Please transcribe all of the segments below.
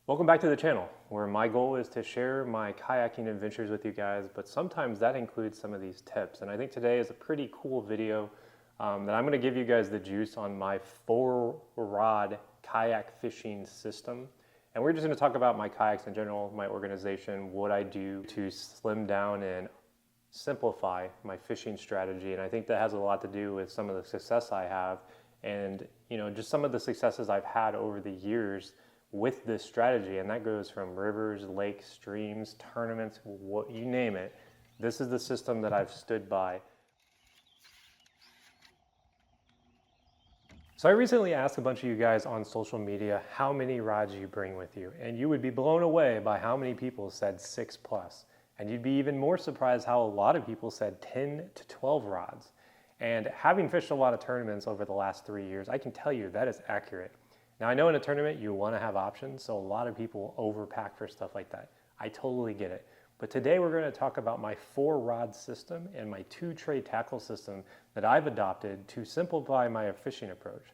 Welcome back to the channel, where my goal is to share my kayaking adventures with you guys, but sometimes that includes some of these tips. And I think today is a pretty cool video that I'm going to give you guys the juice on my 4-rod kayak fishing system. And we're just going to talk about my kayaks in general, my organization, what I do to slim down and simplify my fishing strategy. And I think that has a lot to do with some of the success I have and, just some of the successes I've had over the years with this strategy. And that goes from rivers, lakes, streams, tournaments, what you name it. This is the system that I've stood by. So I recently asked a bunch of you guys on social media how many rods you bring with you, and you would be blown away by how many people said 6+. And you'd be even more surprised how a lot of people said 10 to 12 rods. And having fished a lot of tournaments over the last 3 years, I can tell you that is accurate. Now I know in a tournament you want to have options, so a lot of people overpack for stuff like that. I totally get it. But today we're going to talk about my 4-rod system and my 2-tray tackle system that I've adopted to simplify my fishing approach.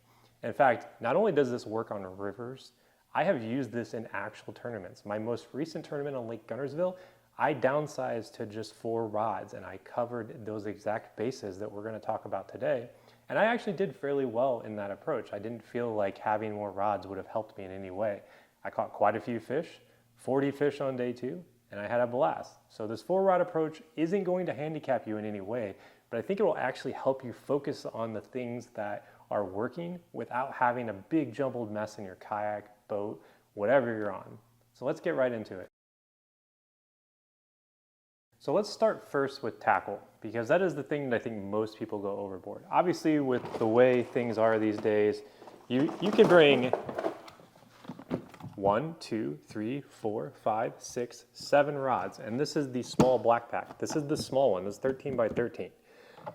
In fact, not only does this work on rivers, I have used this in actual tournaments. My most recent tournament on Lake Guntersville, I downsized to just 4 rods and I covered those exact bases that we're going to talk about today. And I actually did fairly well in that approach. I didn't feel like having more rods would have helped me in any way. I caught quite a few fish, 40 fish on day 2, and I had a blast. So this 4-rod approach isn't going to handicap you in any way, but I think it will actually help you focus on the things that are working without having a big jumbled mess in your kayak, boat, whatever you're on. So let's get right into it. So let's start first with tackle, because that is the thing that I think most people go overboard. Obviously, with the way things are these days, you can bring 1, 2, 3, 4, 5, 6, 7 rods. And this is the small black pack. This is the small one. This is 13 by 13.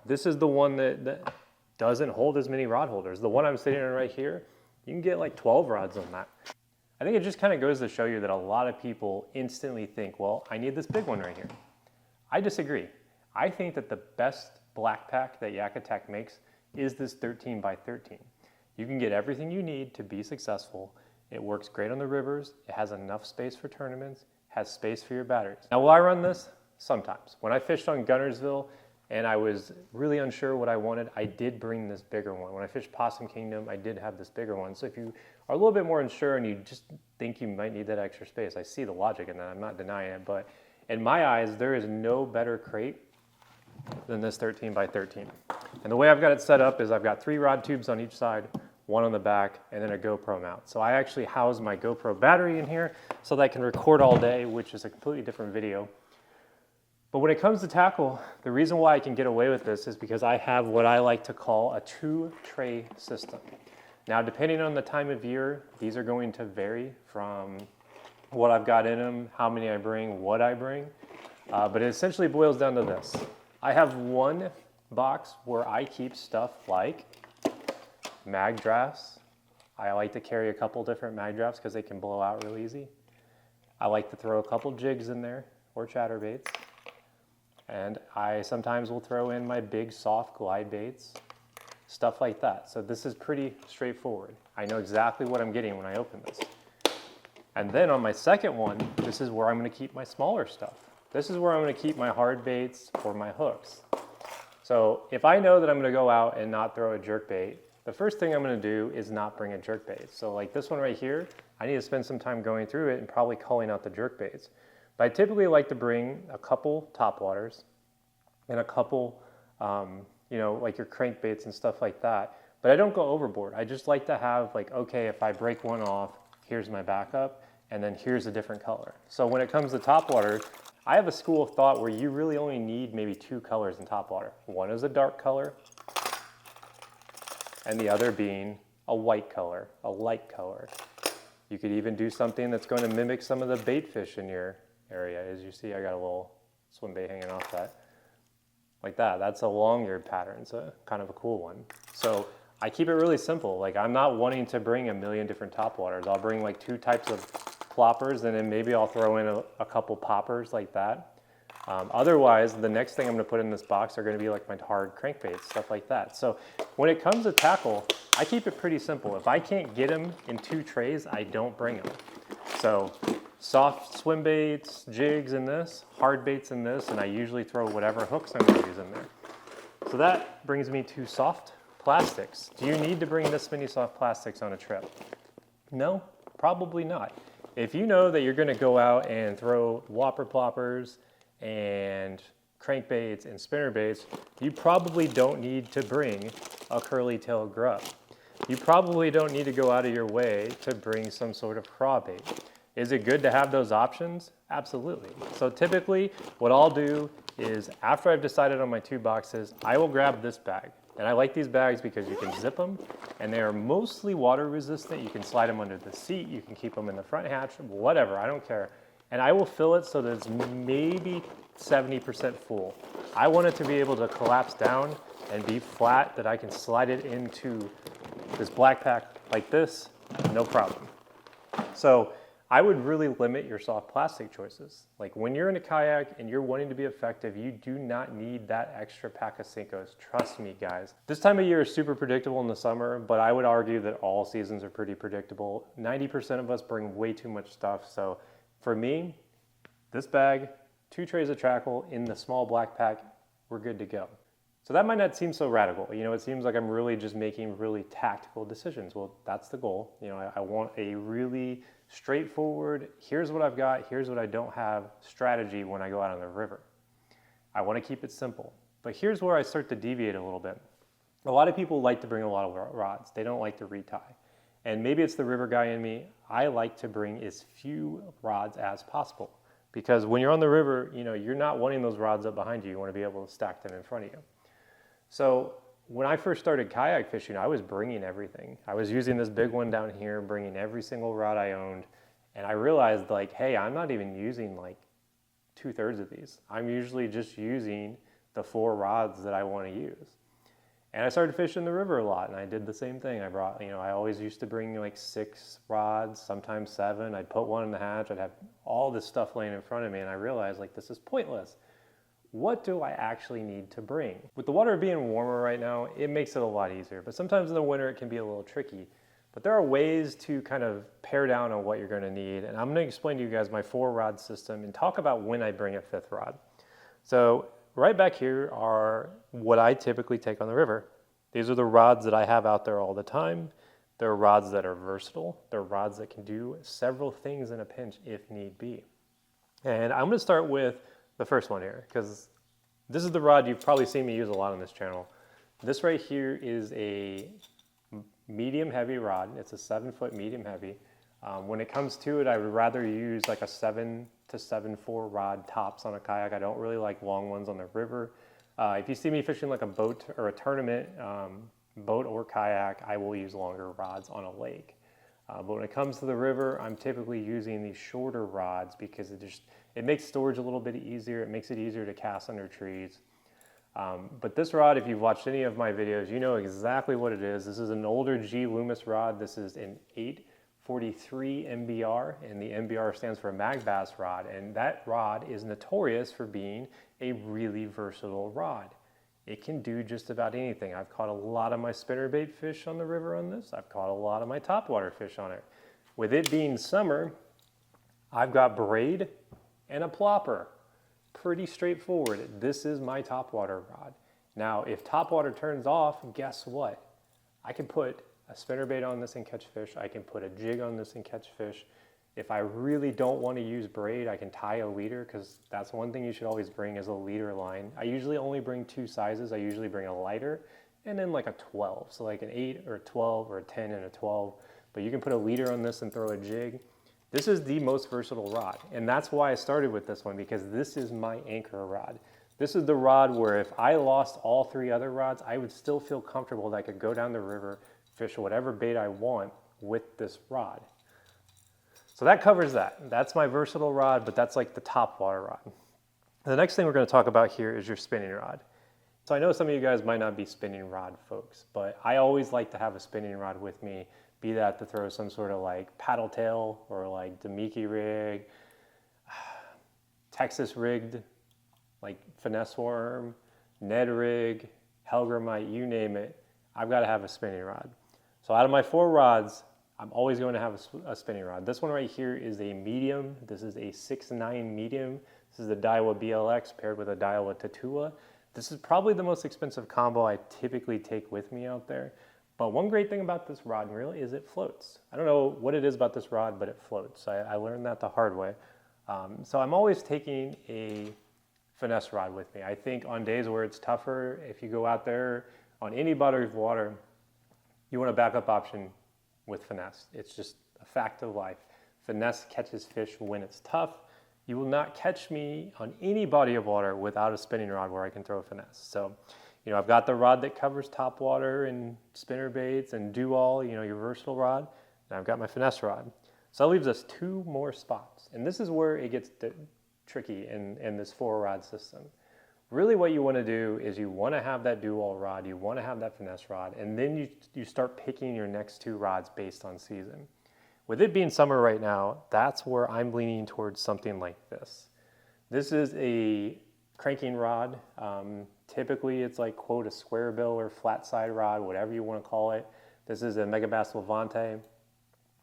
This is the one that doesn't hold as many rod holders. The one I'm sitting on right here, you can get like 12 rods on that. I think it just kind of goes to show you that a lot of people instantly think, well, I need this big one right here. I disagree. I think that the best black pack that Yak Attack makes is this 13 by 13. You can get everything you need to be successful. It works great on the rivers. It has enough space for tournaments, has space for your batteries. Now, will I run this? Sometimes. When I fished on Guntersville and I was really unsure what I wanted, I did bring this bigger one. When I fished Possum Kingdom, I did have this bigger one. So if you are a little bit more unsure and you just think you might need that extra space, I see the logic in that. I'm not denying it, but in my eyes, there is no better crate than this 13 by 13. And the way I've got it set up is I've got 3 rod tubes on each side, 1 on the back, and then a GoPro mount. So I actually house my GoPro battery in here so that I can record all day, which is a completely different video. But when it comes to tackle, the reason why I can get away with this is because I have what I like to call a 2-tray system. Now, depending on the time of year, these are going to vary from what I've got in them, how many I bring, what I bring. But it essentially boils down to this. I have one box where I keep stuff like mag drafts. I like to carry a couple different mag drafts because they can blow out real easy. I like to throw a couple jigs in there or chatterbaits. And I sometimes will throw in my big soft glide baits, stuff like that. So this is pretty straightforward. I know exactly what I'm getting when I open this. And then on my second one, this is where I'm going to keep my smaller stuff. This is where I'm going to keep my hard baits or my hooks. So if I know that I'm going to go out and not throw a jerk bait, the first thing I'm going to do is not bring a jerk bait. So like this one right here, I need to spend some time going through it and probably calling out the jerk baits. But I typically like to bring a couple topwaters and a couple, like your crankbaits and stuff like that. But I don't go overboard. I just like to have like, okay, if I break one off, here's my backup, and then here's a different color. So when it comes to topwater, I have a school of thought where you really only need maybe 2 colors in topwater. One is a dark color, and the other being a white color, a light color. You could even do something that's going to mimic some of the bait fish in your area. As you see, I got a little swim bait hanging off that. Like that, that's a long-eared pattern. It's a kind of a cool one. So I keep it really simple. Like I'm not wanting to bring a million different topwaters. I'll bring like 2 types of ploppers and then maybe I'll throw in a couple poppers like that. Otherwise, the next thing I'm going to put in this box are going to be like my hard crankbaits, stuff like that. So when it comes to tackle, I keep it pretty simple. If I can't get them in 2 trays, I don't bring them. So soft swim baits, jigs in this, hard baits in this, and I usually throw whatever hooks I'm going to use in there. So that brings me to soft plastics. Do you need to bring this many soft plastics on a trip? No, probably not. If you know that you're going to go out and throw whopper ploppers and crankbaits and spinner baits, you probably don't need to bring a curly tail grub. You probably don't need to go out of your way to bring some sort of crawbait. Is it good to have those options? Absolutely. So typically what I'll do is after I've decided on my 2 boxes, I will grab this bag. And I like these bags because you can zip them and they are mostly water resistant. You can slide them under the seat, you can keep them in the front hatch, whatever, I don't care. And I will fill it so that it's maybe 70% full. I want it to be able to collapse down and be flat, that I can slide it into this black pack like this, no problem. So I would really limit your soft plastic choices. Like when you're in a kayak and you're wanting to be effective, you do not need that extra pack of Cincos. Trust me, guys. This time of year is super predictable in the summer, but I would argue that all seasons are pretty predictable. 90% of us bring way too much stuff. So for me, this bag, 2 trays of Trackle in the small black pack, we're good to go. So that might not seem so radical. You know, it seems like I'm really just making really tactical decisions. Well, that's the goal. You know, I want a really straightforward, here's what I've got, here's what I don't have strategy when I go out on the river. I want to keep it simple. But here's where I start to deviate a little bit. A lot of people like to bring a lot of rods. They don't like to retie. And maybe it's the river guy in me. I like to bring as few rods as possible. Because when you're on the river, you know, you're not wanting those rods up behind you. You want to be able to stack them in front of you. So when I first started kayak fishing, I was bringing everything. I was using this big one down here, bringing every single rod I owned. And I realized like, hey, I'm not even using like 2/3 of these. I'm usually just using the 4 rods that I want to use. And I started fishing the river a lot, and I did the same thing. I brought, you know, I always used to bring like 6 rods, sometimes 7. I'd put one in the hatch. I'd have all this stuff laying in front of me, and I realized like this is pointless. What do I actually need to bring? With the water being warmer right now, it makes it a lot easier, but sometimes in the winter it can be a little tricky. But there are ways to kind of pare down on what you're going to need, and I'm going to explain to you guys my 4 rod system and talk about when I bring a 5th rod. So right back here are what I typically take on the river. These are the rods that I have out there all the time. They're rods that are versatile. They're rods that can do several things in a pinch if need be. And I'm going to start with the first one here, because this is the rod you've probably seen me use a lot on this channel. This right here is a medium heavy rod. It's a 7-foot medium heavy. When it comes to it, I would rather use like a 7 to 7.4 rod tops on a kayak. I don't really like long ones on the river. If you see me fishing like a boat or a tournament, boat or kayak, I will use longer rods on a lake. But when it comes to the river, I'm typically using these shorter rods because it makes storage a little bit easier. It makes it easier to cast under trees. But this rod, if you've watched any of my videos, you know exactly what it is. This is an older G Loomis rod. This is an 843 MBR, and the MBR stands for mag bass rod. And that rod is notorious for being a really versatile rod. It can do just about anything. I've caught a lot of my spinnerbait fish on the river on this. I've caught a lot of my topwater fish on it. With it being summer, I've got braid and a plopper. Pretty straightforward. This is my topwater rod. Now, if topwater turns off, guess what? I can put a spinnerbait on this and catch fish. I can put a jig on this and catch fish. If I really don't want to use braid, I can tie a leader, because that's one thing you should always bring is a leader line. I usually only bring 2 sizes. I usually bring a lighter and then like a 12. So like an 8 or a 12 or a 10 and a 12. But you can put a leader on this and throw a jig. This is the most versatile rod. And that's why I started with this one, because this is my anchor rod. This is the rod where if I lost all 3 other rods, I would still feel comfortable that I could go down the river, fish whatever bait I want with this rod. So that covers that. That's my versatile rod, but that's like the top water rod. The next thing we're going to talk about here is your spinning rod. So I know some of you guys might not be spinning rod folks, but I always like to have a spinning rod with me, be that to throw some sort of like paddle tail or like Damiki rig, Texas rigged, like finesse worm, Ned rig, Helgramite, you name it. I've got to have a spinning rod. So out of my 4 rods, I'm always going to have a spinning rod. This one right here is a medium. This is a 6'9" medium. This is the Daiwa BLX paired with a Daiwa Tatua. This is probably the most expensive combo I typically take with me out there. But one great thing about this rod really is it floats. I don't know what it is about this rod, but it floats. I learned that the hard way. So I'm always taking a Finesse rod with me. I think on days where it's tougher, if you go out there on any body of water, you want a backup option with Finesse. It's just a fact of life. Finesse catches fish when it's tough. You will not catch me on any body of water without a spinning rod where I can throw Finesse. So, you know, I've got the rod that covers top water and spinner baits and do all, you know, your versatile rod. And I've got my Finesse rod. So that leaves us 2 more spots. And this is where it gets tricky in this 4-rod system. Really what you want to do is you want to have that dual rod, you want to have that Finesse rod, and then you start picking your next 2 rods based on season. With it being summer right now, that's where I'm leaning towards something like this. This is a cranking rod. Typically it's like, quote, a square bill or flat side rod, whatever you want to call it. This is a Megabass Levante.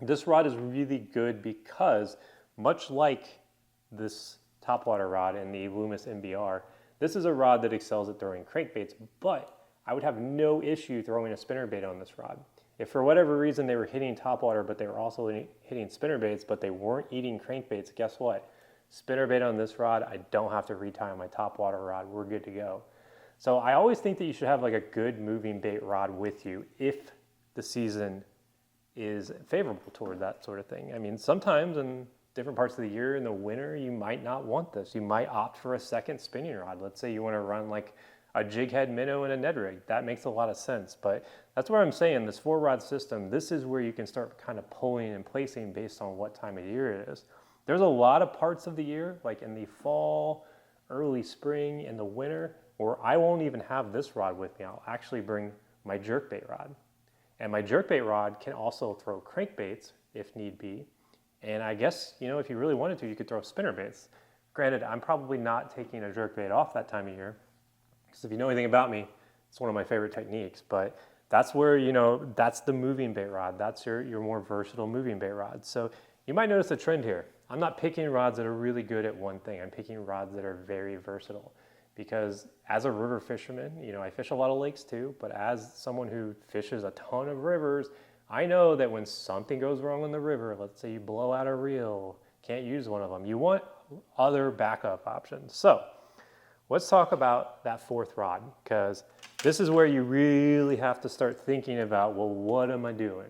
This rod is really good because much like this topwater rod and the Loomis MBR, this is a rod that excels at throwing crankbaits, but I would have no issue throwing a spinnerbait on this rod. If for whatever reason they were hitting topwater, but they were also hitting spinnerbaits, but they weren't eating crankbaits, guess what? Spinnerbait on this rod, I don't have to retie on my topwater rod. We're good to go. So I always think that you should have like a good moving bait rod with you if the season is favorable toward that sort of thing. I mean, sometimes in different parts of the year in the winter, you might not want this. You might opt for a second spinning rod. Let's say you want to run like a jig head minnow and a Ned rig. That makes a lot of sense. But that's where I'm saying this 4-rod system, this is where you can start kind of pulling and placing based on what time of year it is. There's a lot of parts of the year, like in the fall, early spring, in the winter, where I won't even have this rod with me. I'll actually bring my jerkbait rod. And my jerkbait rod can also throw crankbaits if need be. And I guess, you know, if you really wanted to, you could throw spinnerbaits. Granted, I'm probably not taking a jerkbait off that time of year, because if you know anything about me, it's one of my favorite techniques. But that's where, you know, that's the moving bait rod. That's your more versatile moving bait rod. So you might notice a trend here. I'm not picking rods that are really good at one thing. I'm picking rods that are very versatile. Because as a river fisherman, you know, I fish a lot of lakes too, but as someone who fishes a ton of rivers, I know that when something goes wrong in the river, let's say you blow out a reel, can't use one of them, you want other backup options. So let's talk about that 4th rod, because this is where you really have to start thinking about, well, what am I doing?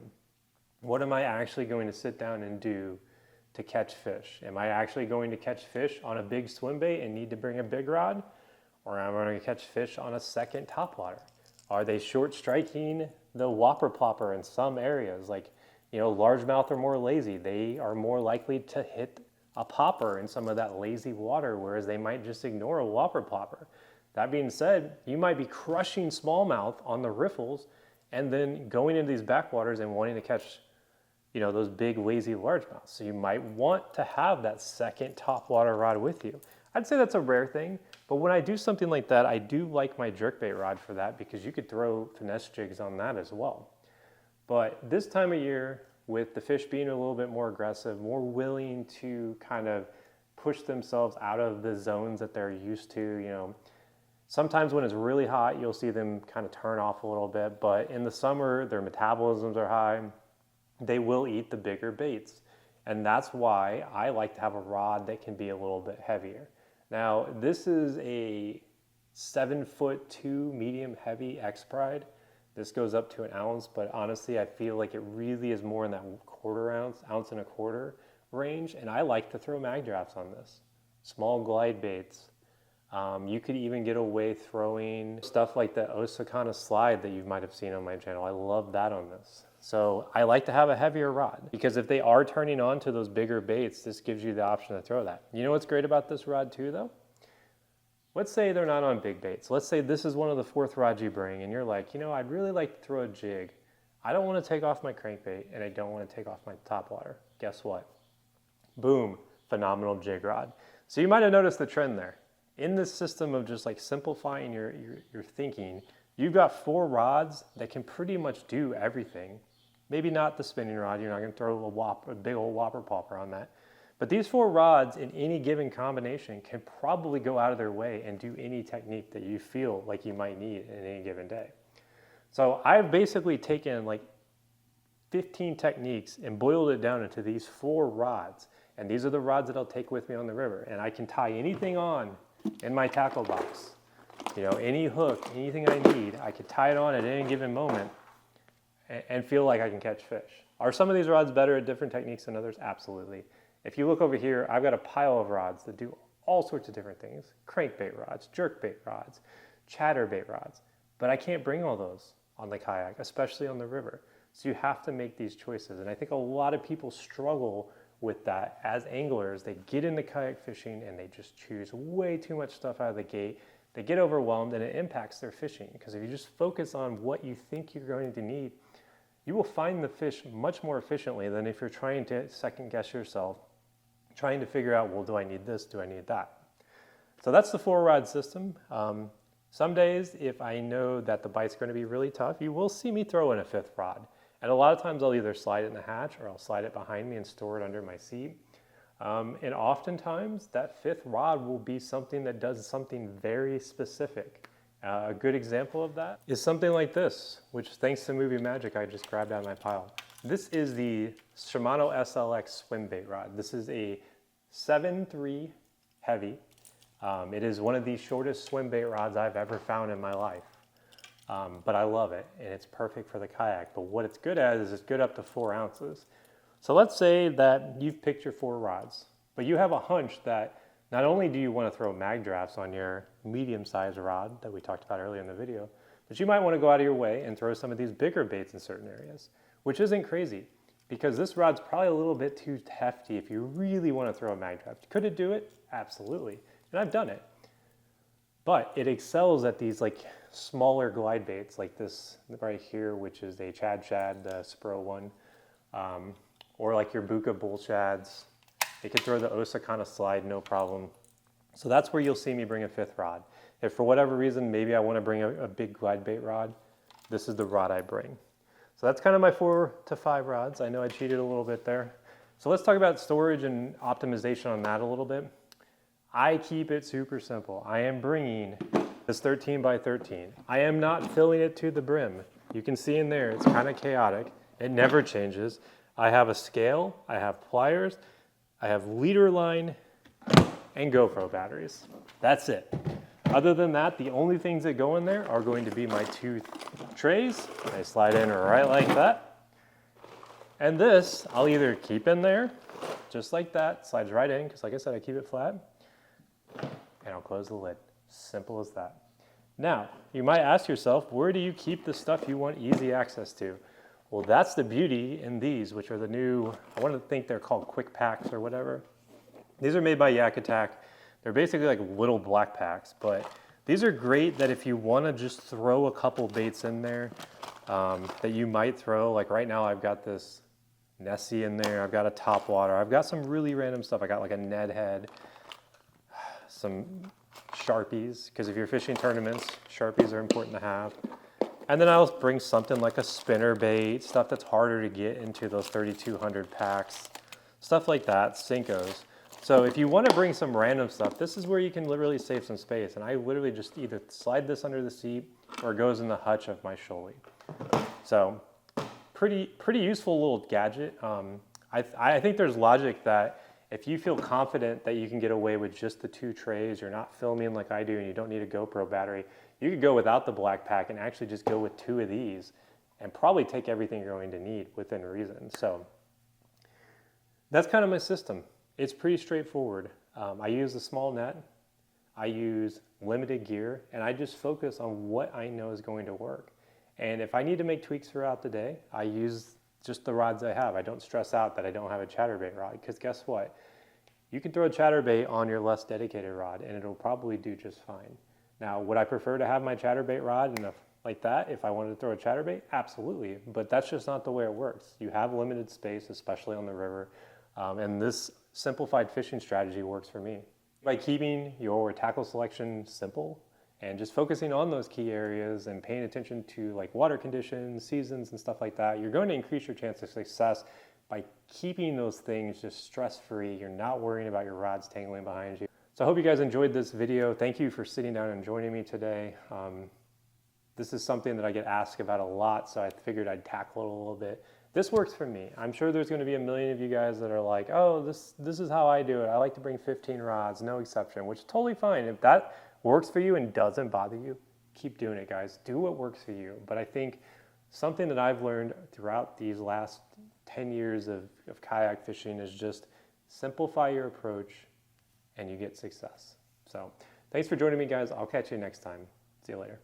What am I actually going to sit down and do to catch fish? Am I actually going to catch fish on a big swim bait and need to bring a big rod? Or am I going to catch fish on a second topwater? Are they short striking the whopper plopper in some areas? Like, you know, largemouth are more lazy. They are more likely to hit a popper in some of that lazy water, whereas they might just ignore a whopper plopper. That being said, you might be crushing smallmouth on the riffles and then going into these backwaters and wanting to catch, you know, those big lazy largemouths. So you might want to have that second topwater rod with you. I'd say that's a rare thing, but when I do something like that, I do like my jerkbait rod for that, because you could throw Finesse jigs on that as well. But this time of year, with the fish being a little bit more aggressive, more willing to kind of push themselves out of the zones that they're used to, you know, sometimes when it's really hot, you'll see them kind of turn off a little bit, but in the summer, their metabolisms are high. They will eat the bigger baits. And that's why I like to have a rod that can be a little bit heavier. Now, this is a 7'2" medium heavy X Pride. This goes up to an ounce, but honestly, I feel like it really is more in that ounce and a quarter range. And I like to throw mag drafts on this. Small glide baits. You could even get away throwing stuff like the Osakana slide that you might have seen on my channel. I love that on this. So I like to have a heavier rod, because if they are turning on to those bigger baits, this gives you the option to throw that. You know what's great about this rod too though? Let's say they're not on big baits. Let's say this is one of the 4th rods you bring and you're like, you know, I'd really like to throw a jig. I don't want to take off my crankbait and I don't want to take off my topwater. Guess what? Boom, phenomenal jig rod. So you might have noticed the trend there. In this system of just like simplifying your thinking, you've got 4 rods that can pretty much do everything Maybe not the spinning rod, you're not gonna throw a big old whopper popper on that. But these 4 rods in any given combination can probably go out of their way and do any technique that you feel like you might need in any given day. So I've basically taken like 15 techniques and boiled it down into these 4 rods. And these are the rods that I'll take with me on the river. And I can tie anything on in my tackle box. You know, any hook, anything I need, I could tie it on at any given moment and feel like I can catch fish. Are some of these rods better at different techniques than others? Absolutely. If you look over here, I've got a pile of rods that do all sorts of different things. Crankbait rods, jerkbait rods, chatterbait rods. But I can't bring all those on the kayak, especially on the river. So you have to make these choices. And I think a lot of people struggle with that as anglers. They get into kayak fishing and they just choose way too much stuff out of the gate. They get overwhelmed and it impacts their fishing. Because if you just focus on what you think you're going to need, you will find the fish much more efficiently than if you're trying to second guess yourself, trying to figure out, well, do I need this? Do I need that? So that's the 4 rod system. Some days, if I know that the bite's going to be really tough, you will see me throw in a 5th rod. And a lot of times I'll either slide it in the hatch or I'll slide it behind me and store it under my seat. And oftentimes that 5th rod will be something that does something very specific. A good example of that is something like this, which thanks to Movie Magic, I just grabbed out of my pile. This is the Shimano SLX swim bait rod. This is a 7.3 heavy. It is one of the shortest swim bait rods I've ever found in my life. But I love it, and it's perfect for the kayak. But what it's good at is it's good up to 4 ounces. So let's say that you've picked your 4 rods, but you have a hunch that not only do you want to throw mag drafts on your medium-sized rod that we talked about earlier in the video, but you might want to go out of your way and throw some of these bigger baits in certain areas, which isn't crazy because this rod's probably a little bit too hefty if you really want to throw a mag draft. Could it do it? Absolutely. And I've done it. But it excels at these like smaller glide baits like this right here, which is a Chad, the Spro one, or like your Buka bull shads. It could throw the Osa kind of slide, no problem. So that's where you'll see me bring a 5th rod. If for whatever reason, maybe I want to bring a big glide bait rod, this is the rod I bring. So that's kind of my 4 to 5 rods. I know I cheated a little bit there. So let's talk about storage and optimization on that a little bit. I keep it super simple. I am bringing this 13 by 13. I am not filling it to the brim. You can see in there, it's kind of chaotic. It never changes. I have a scale, I have pliers, I have leader line, and GoPro batteries. That's it. Other than that, the only things that go in there are going to be my 2 trays. They slide in right like that. And this, I'll either keep in there, just like that, slides right in, because like I said, I keep it flat, and I'll close the lid. Simple as that. Now, you might ask yourself, where do you keep the stuff you want easy access to? Well, that's the beauty in these, which are the new, I want to think they're called quick packs or whatever. These are made by Yak Attack. They're basically like little black packs, but these are great that if you want to just throw a couple baits in there that you might throw, like right now I've got this Nessie in there, I've got a topwater, I've got some really random stuff. I got like a Ned head, some Sharpies, because if you're fishing tournaments, Sharpies are important to have. And then I'll bring something like a spinner bait, stuff that's harder to get into those 3,200 packs, stuff like that, Sinkos. So if you want to bring some random stuff, this is where you can literally save some space. And I literally just either slide this under the seat or it goes in the hutch of my Shoalie. So pretty useful little gadget. I think there's logic that if you feel confident that you can get away with just the 2 trays, you're not filming like I do and you don't need a GoPro battery, you could go without the black pack and actually just go with 2 of these and probably take everything you're going to need within reason. So that's kind of my system. It's pretty straightforward. I use a small net, I use limited gear, and I just focus on what I know is going to work. And if I need to make tweaks throughout the day, I use just the rods I have. I don't stress out that I don't have a chatterbait rod, because guess what? You can throw a chatterbait on your less dedicated rod and it'll probably do just fine. Now, would I prefer to have my chatterbait rod like that if I wanted to throw a chatterbait? Absolutely, but that's just not the way it works. You have limited space, especially on the river, and this simplified fishing strategy works for me. By keeping your tackle selection simple and just focusing on those key areas and paying attention to like water conditions, seasons, and stuff like that, you're going to increase your chance of success by keeping those things just stress-free. You're not worrying about your rods tangling behind you. So I hope you guys enjoyed this video. Thank you for sitting down and joining me today. This is something that I get asked about a lot, so I figured I'd tackle it a little bit. This works for me. I'm sure there's going to be a million of you guys that are like, oh, this is how I do it. I like to bring 15 rods, no exception, which is totally fine. If that works for you and doesn't bother you, keep doing it, guys. Do what works for you. But I think something that I've learned throughout these last 10 years of kayak fishing is just simplify your approach and you get success. So thanks for joining me, guys. I'll catch you next time. See you later.